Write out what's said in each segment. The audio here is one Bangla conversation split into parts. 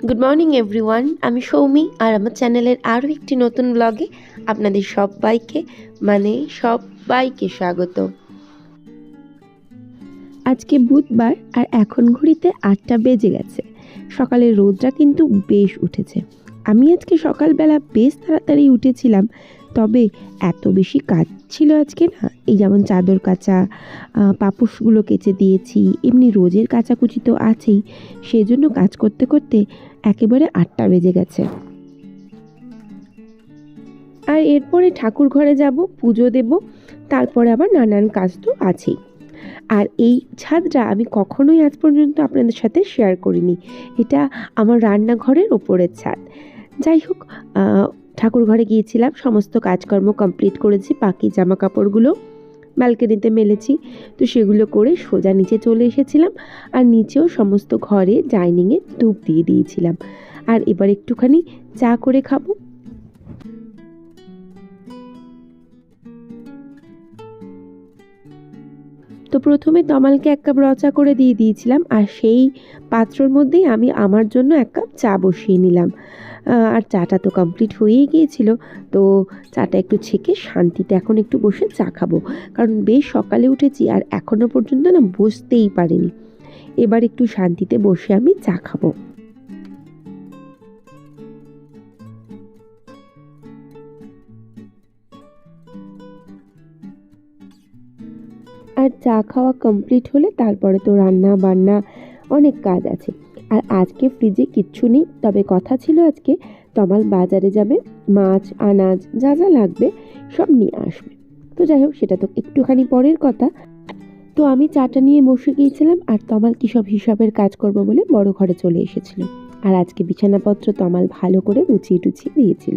গুড মর্নিং এভরিওয়ান, আমি সৌমি আর আমার চ্যানেলের আরও একটি নতুন ব্লগে আপনাদের সবাইকে স্বাগত। আজকে বুধবার আর এখন ঘড়িতে 8টা বেজে গেছে। সকালের রোদটা কিন্তু বেশ উঠেছে। আমি আজকে সকালবেলা বেশ তাড়াতাড়ি উঠেছিলাম, তবে এত বেশি কাজ ছিল আজকে না। এই যেমন চাদর কাচা, পাপোশগুলো কেচে দিয়েছি, এমনি রোজের কাচাকুচি তো আছেই, সেজন্য কাজ করতে করতে একেবারে 8টা বেজে গেছে। আর এরপরে ঠাকুর ঘরে যাব, পুজো দেব, তারপরে আবার নানান কাজ তো আছেই। আর এই ছাদটা আমি কখনোই আজ পর্যন্ত আপনাদের সাথে শেয়ার করিনি। এটা আমার রান্নাঘরের ওপরের ছাদ। যাই হোক, ঠাকুর ঘরে গিয়েছিলাম, সমস্ত কাজকর্ম কমপ্লিট করেছি, বাকি জামা কাপড়গুলো ব্যালকনিতে মেলেছি, তো সেগুলো করে সোজা নিচে চলে এসেছিলাম। আর নিচেও সমস্ত ঘরে ডাইনিংয়ে ধূপ দিয়ে দিয়েছিলাম। আর এবার একটুখানি চা করে খাবো। তো প্রথমে তমালকে 1 কাপ রচা করে দিয়ে দিয়েছিলাম, আর সেই পাত্রর মধ্যেই আমি আমার জন্য 1 কাপ চা বসিয়ে নিলাম। আর চাটা তো কমপ্লিট হয়েই গিয়েছিল, তো চাটা একটু ছেঁকে শান্তিতে এখন একটু বসে চা খাবো, কারণ বেশ সকালে উঠেছি আর এখনও পর্যন্ত না বসতেই পারিনি। এবার একটু শান্তিতে বসে আমি চা খাবো। আর চা খাওয়া কমপ্লিট হলে তারপরে তো রান্না বান্না অনেক কাজ আছে। আর আজকে ফ্রিজে কিচ্ছু নেই, তবে কথা ছিল আজকে তমাল বাজারে যাবে, মাছ আনাজ যা যা লাগবে সব নিয়ে আসবে। তো যাই হোক, সেটা তো একটুখানি পরের কথা। তো আমি চাটা নিয়ে বসে গিয়েছিলাম, আর তমাল কী সব হিসাবের কাজ করবো বলে বড় ঘরে চলে এসেছিল। আর আজকে বিছানাপত্র তমাল ভালো করে গুছিয়ে টুছিয়ে দিয়েছিল।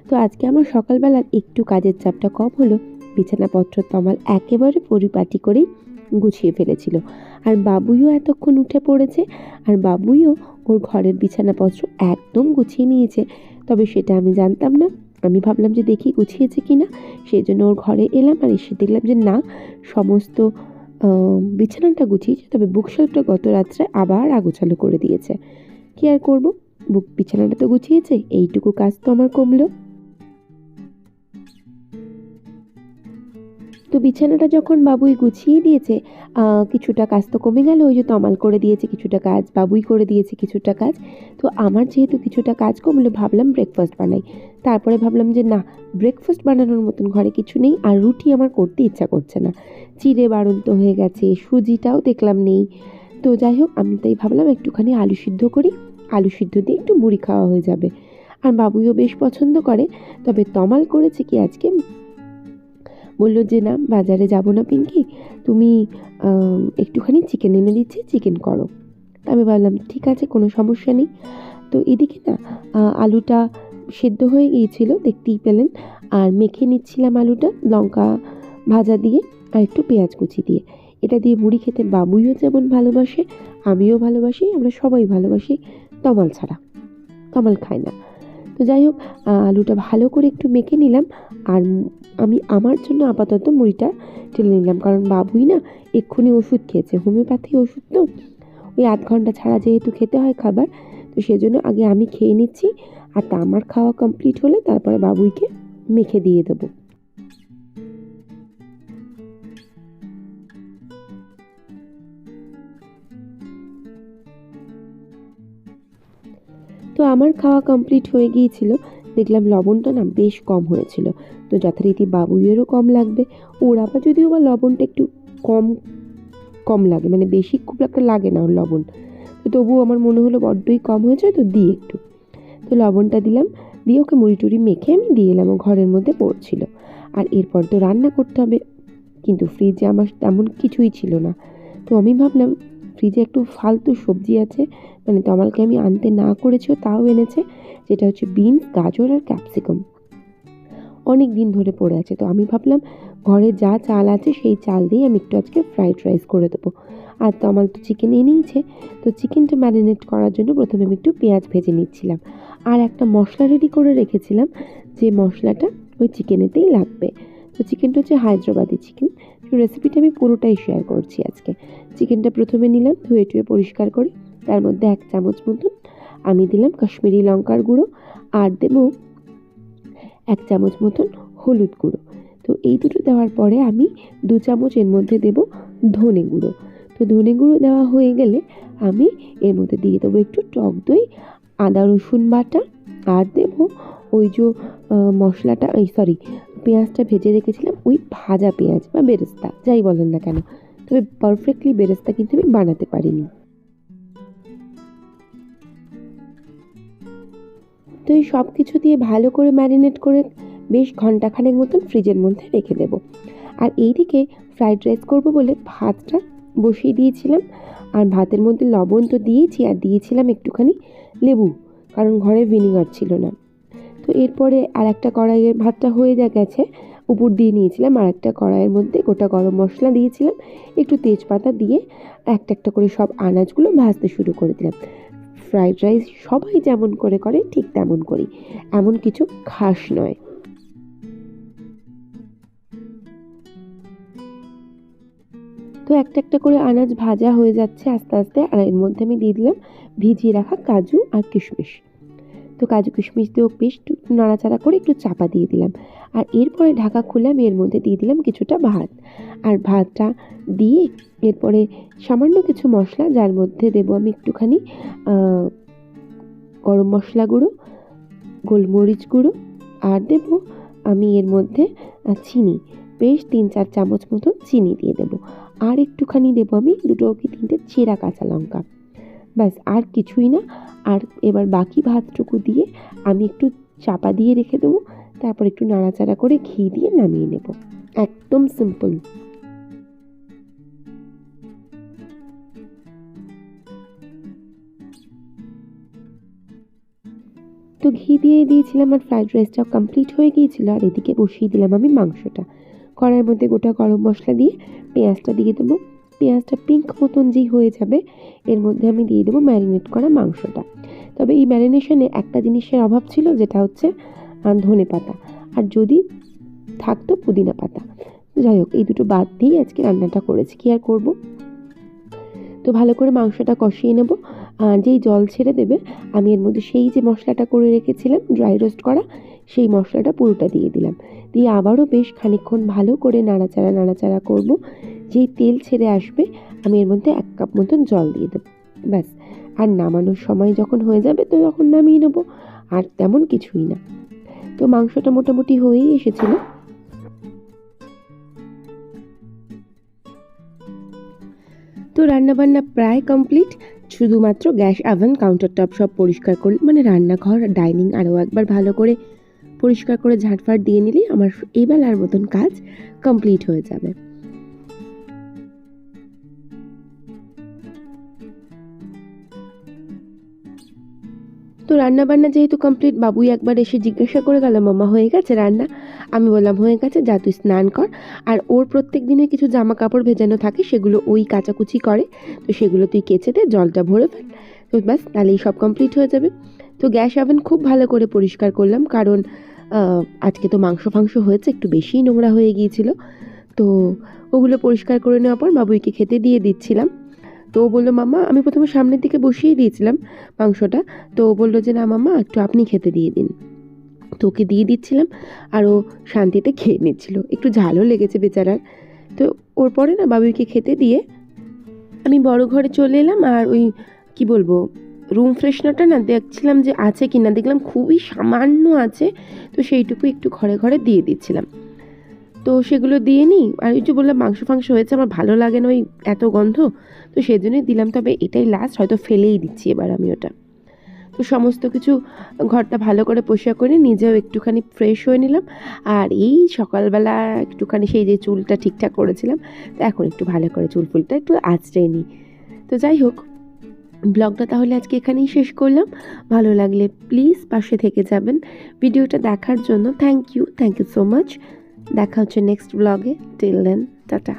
তো আজকে আমার সকালবেলার একটু কাজের চাপটা কম হলো। বিছানাপত্র তমাল একেবারে পরিপাটি করেই গুছিয়ে ফেলেছিল। আর বাবুইও এতক্ষণ উঠে পড়েছে, আর বাবুইও ওর ঘরের বিছানাপত্র একদম গুছিয়ে নিয়েছে। তবে সেটা আমি জানতাম না, আমি ভাবলাম যে দেখি গুছিয়েছে কি না, সেই জন্য ওর ঘরে এলাম আর এসে দেখলাম যে না, সমস্ত বিছানাটা গুছিয়েছে, তবে বুকশেলফটা গত রাত্রে আবার আগোছালো করে দিয়েছে। কি আর করবো, বিছানাটা তো গুছিয়েছে, এইটুকু কাজ তো আমার কমলো। তো বিছানাটা যখন বাবুই গুছিয়ে দিয়েছে, কিছুটা কাজ তো কমে গেল। ওই যে তমাল করে দিয়েছে কিছুটা কাজ, বাবুই করে দিয়েছে কিছুটা কাজ। তো আমার যেহেতু কিছুটা কাজ কমলো, ভাবলাম ব্রেকফাস্ট বানাই। তারপরে ভাবলাম যে না, ব্রেকফাস্ট বানানোর মতন ঘরে কিছু নেই, আর রুটি আমার করতে ইচ্ছা করছে না, চিড়ে বাড়ন্ত হয়ে গেছে, সুজিটাও দেখলাম নেই। তো যাই হোক, আমি তাই ভাবলাম একটুখানি আলু সিদ্ধ করি, আলু সিদ্ধ দিয়ে একটু মুড়ি খাওয়া হয়ে যাবে। আর বাবুইও বেশ পছন্দ করে। তবে তমাল করেছে কি আজকে, বলল যে না, বাজারে যাব না পিঙ্কি, তুমি একটুখানি চিকেন এনে দিচ্ছি, চিকেন করো। তা আমি ভাবলাম ঠিক আছে, কোনো সমস্যা নেই। তো এদিকে না আলুটা সেদ্ধ হয়ে গিয়েছিল, দেখতেই পেলেন। আর মেখে নিচ্ছিলাম আলুটা লঙ্কা ভাজা দিয়ে আর একটু পেঁয়াজ কুচি দিয়ে। এটা দিয়ে মুড়ি খেতে বাবুইও যেমন ভালোবাসে, আমিও ভালোবাসি, আমরা সবাই ভালোবাসি, তমাল ছাড়া। তমাল খায় না। তো যাই হোক, আলুটা ভালো করে একটু মেখে নিলাম। আর আমি আমার জন্য আপাতত মুড়িটা ঢেলে নিলাম, কারণ বাবুই না এক্ষুনি ওষুধ খেয়েছে, হোমিওপ্যাথি ওষুধ তো, ওই 8 ঘন্টা ছাড়া যেহেতু খেতে হয় খাবার, তো সেজন্য আগে আমি খেয়ে নিচ্ছি। আর তা আমার খাওয়া কমপ্লিট হলে তারপরে বাবুইকে মেখে দিয়ে দেবো। তো আমার খাওয়া কমপ্লিট হয়ে গিয়েছিল, দেখলাম লবণটা না বেশ কম হয়েছিল। তো যথারীতি বাবুইয়েরও কম লাগবে, ওর আবার যদিও বা লবণটা একটু কম কম লাগে, মানে বেশি খুব একটা লাগে না ওর লবণ, তো তবুও আমার মনে হলো বড্ডই কম হয়েছে, তো দিই একটু। তো লবণটা দিলাম, দিয়ে ওকে মুড়ি টুড়ি মেখে আমি দিয়ে এলাম, ও ঘরের মধ্যে পড়ছিল। আর এরপর তো রান্না করতে হবে, কিন্তু ফ্রিজে আমার তেমন কিছুই ছিল না। তো আমি ভাবলাম ফ্রিজে একটু ফালতু সবজি আছে, মানে তমালকে আমি আনতে না করেছিও তাও এনেছে, যেটা হচ্ছে বিনস, গাজর আর ক্যাপসিকাম, অনেক দিন ধরে পড়ে আছে। তো আমি ভাবলাম ঘরে যা চাল আছে সেই চাল দিয়ে আমি একটু আজকে ফ্রাইড রাইস করে দেবো। আর তমাল তো চিকেন এনেইছে, তো চিকেনটা ম্যারিনেট করার জন্য প্রথমে আমি একটু পেঁয়াজ ভেজে নিচ্ছিলাম। আর একটা মশলা রেডি করে রেখেছিলাম, যে মশলাটা ওই চিকেনেতেই লাগবে। তো চিকেনটা হচ্ছে হায়দ্রাবাদি চিকেন। তো রেসিপিটা আমি পুরোটাই শেয়ার করছি আজকে। চিকেনটা প্রথমে নিলাম, ধুয়ে টুয়ে পরিষ্কার করে, তার মধ্যে 1 চামচ মতন আমি দিলাম কাশ্মীরি লঙ্কার গুঁড়ো, আর দেবো 1 চামচ মতন হলুদ গুঁড়ো। তো এই দুটো দেওয়ার পরে আমি 2 চামচ এর মধ্যে দেবো ধনে গুঁড়ো। তো ধনে গুঁড়ো দেওয়া হয়ে গেলে আমি এর মধ্যে দিয়ে দেবো একটু টক দই, আদা রসুন বাটা, আর দেবো ওই যে মশলাটা পেঁয়াজটা ভেজে রেখেছিলাম, ওই ভাজা পেঁয়াজ বা বেরেস্তা যাই বলেন না কেন, তবে পারফেক্টলি বেরেস্তা কিন্তু আমি বানাতে পারিনি। তো এই সব কিছু দিয়ে ভালো করে ম্যারিনেট করে বেশ ঘন্টাখানেক মতন ফ্রিজের মধ্যে রেখে দেবো। আর এইদিকে ফ্রাইড রাইস করবো বলে ভাতটা বসিয়ে দিয়েছিলাম, আর ভাতের মধ্যে লবণ তো দিয়েছি, আর দিয়েছিলাম একটুখানি লেবু, কারণ ঘরে ভিনিগার ছিল না। তো এরপরে আর একটা কড়াইয়ের ভাতটা হয়ে গেছে, উপর দিয়ে নিয়েছিলাম আর একটা কড়াইয়ের মধ্যে গোটা গরম মশলা দিয়েছিলাম, একটু তেজপাতা দিয়ে একটা একটা করে সব আনাজগুলো ভাজতে শুরু করে দিলাম। ফ্রাইড রাইস সবাই যেমন করে ঠিক তেমন করি, এমন কিছু খাস নয়। তো একটা একটা করে আনাজ ভাজা হয়ে যাচ্ছে আস্তে আস্তে, আর এর মধ্যে আমি দিয়ে দিলাম ভিজিয়ে রাখা কাজু আর কিশমিশ। তো কাজু কিশমিশ দিয়েও বেশ একটু নাড়াচাড়া করে একটু চাপা দিয়ে দিলাম, আর এরপরে ঢাকা খুলে আমি এর মধ্যে দিয়ে দিলাম কিছুটা ভাত। আর ভাতটা দিয়ে এরপরে সামান্য কিছু মশলা, যার মধ্যে দেবো আমি একটুখানি গরম মশলা গুঁড়ো, গোলমরিচ গুঁড়ো, আর দেবো আমি এর মধ্যে চিনি, বেশ 3-4 চামচ মতন চিনি দিয়ে দেবো, আর একটুখানি দেবো আমি 2 কি 3টে চেরা কাঁচা লঙ্কা। ব্যাস, আর কিছুই না। আর এবার বাকি ভাতটুকু দিয়ে আমি একটু চাপা দিয়ে রেখে দেবো, তারপর একটু নাড়াচাড়া করে ঘি দিয়ে নামিয়ে নেব। একদম সিম্পল। তো ঘি দিয়ে দিয়েছিলাম, আর ফ্রাইড রাইসটাও কমপ্লিট হয়ে গিয়েছিলো। আর এদিকে বসিয়ে দিলাম আমি মাংসটা। কড়াইয়ের মধ্যে গোটা গরম মশলা দিয়ে পেঁয়াজটা দিয়ে দেবো। পেঁয়াজটা পিঙ্ক মতন যেই হয়ে যাবে, এর মধ্যে আমি দিয়ে দেবো ম্যারিনেট করা মাংসটা। তবে এই ম্যারিনেশনে একটা জিনিসের অভাব ছিল, যেটা হচ্ছে ধনে পাতা, আর যদি থাকতো পুদিনা পাতা। যাই হোক, এই দুটো বাদ দিয়েই আজকে রান্নাটা করেছি, কি আর করবো। তো ভালো করে মাংসটা কষিয়ে নেব, আর যেই জল ছেড়ে দেবে আমি এর মধ্যে সেই যে মশলাটা করে রেখেছিলাম ড্রাই রোস্ট করা, সেই মশলাটা পুরোটা দিয়ে দিলাম। দিয়ে আবারও বেশ খানিকক্ষণ ভালো করে নাড়াচাড়া করব। যেই তেল ছেড়ে আসবে আমি এর মধ্যে 1 কাপ মতন জল দিয়ে দেবো। ব্যাস, আর নামানোর সময় যখন হয়ে যাবে তো তখন নামিয়ে নেবো, আর তেমন কিছুই না। তো মাংসটা মোটামুটি হয়েই এসেছিলো। তো রান্নাবান্না প্রায় কমপ্লিট, শুধুমাত্র গ্যাস, ওভেন, কাউন্টার টপ সব পরিষ্কার করলে, মানে রান্নাঘর, ডাইনিং আরও একবার ভালো করে পরিষ্কার করে ঝাঁটফাট দিয়ে নিলেই আমার এই বেলার মতন কাজ কমপ্লিট হয়ে যাবে। তো রান্নাবান্না যেহেতু কমপ্লিট, বাবুই একবার এসে জিজ্ঞাসা করে গেল, মামা হয়ে গেছে রান্না? আমি বললাম হয়ে গেছে, যা তুই স্নান কর। আর ওর প্রত্যেক দিনে কিছু জামা কাপড় ভেজানো থাকে, সেগুলো ওই কাচাকুচি করে, তো সেগুলো তুই কেচে দে, জলটা ভরে ফেল। তো ব্যাস, তাহলেই সব কমপ্লিট হয়ে যাবে। তো গ্যাস ওভেন খুব ভালো করে পরিষ্কার করলাম, কারণ আজকে তো মাংস হয়েছে, একটু বেশিই নোংরা হয়ে গিয়েছিল। তো ওগুলো পরিষ্কার করে নেওয়ার পর বাবুইকে খেতে দিয়ে দিচ্ছিলাম। তো ও বললো, মামা, আমি প্রথমে সামনের দিকে বসিয়ে দিয়েছিলাম মাংসটা, তো ও বললো যে না মামা, একটু আপনি খেতে দিয়ে দিন। তো ওকে দিয়ে দিচ্ছিলাম, আর ও শান্তিতে খেয়ে নিচ্ছিল, একটু ঝালও লেগেছে বেচারার। তো ওর পরে না বাবুইকে খেতে দিয়ে আমি বড় ঘরে চলে এলাম, আর ওই কি বলবো, রুম ফ্রেশনারটা না দেখছিলাম যে আছে কি না, দেখলাম খুবই সামান্য আছে, তো সেইটুকু একটু ঘরে ঘরে দিয়ে দিচ্ছিলাম। তো সেগুলো দিয়ে নিই, আর ওই যে বললাম মাংস হয়েছে, আমার ভালো লাগে না ওই এত গন্ধ, তো সেই জন্যই দিলাম। তবে এটাই লাস্ট, হয়তো ফেলেই দিচ্ছি এবার আমি ওটা। তো সমস্ত কিছু ঘরটা ভালো করে পরিষ্কার করে নিজেও একটুখানি ফ্রেশ হয়ে নিলাম, আর এই সকালবেলা একটুখানি সেই যে চুলটা ঠিকঠাক করেছিলাম, তো এখন একটু ভালো করে চুল ফুলটা একটু আঁচড়ে নিই। তো যাই হোক, ব্লগটা তাহলে আজকে এখানেই শেষ করলাম। ভালো লাগলে প্লিজ পাশে থেকে যাবেন। ভিডিওটা দেখার জন্য থ্যাংক ইউ সো মাচ। দেখা হচ্ছে নেক্সট ব্লগে। Till then, tata.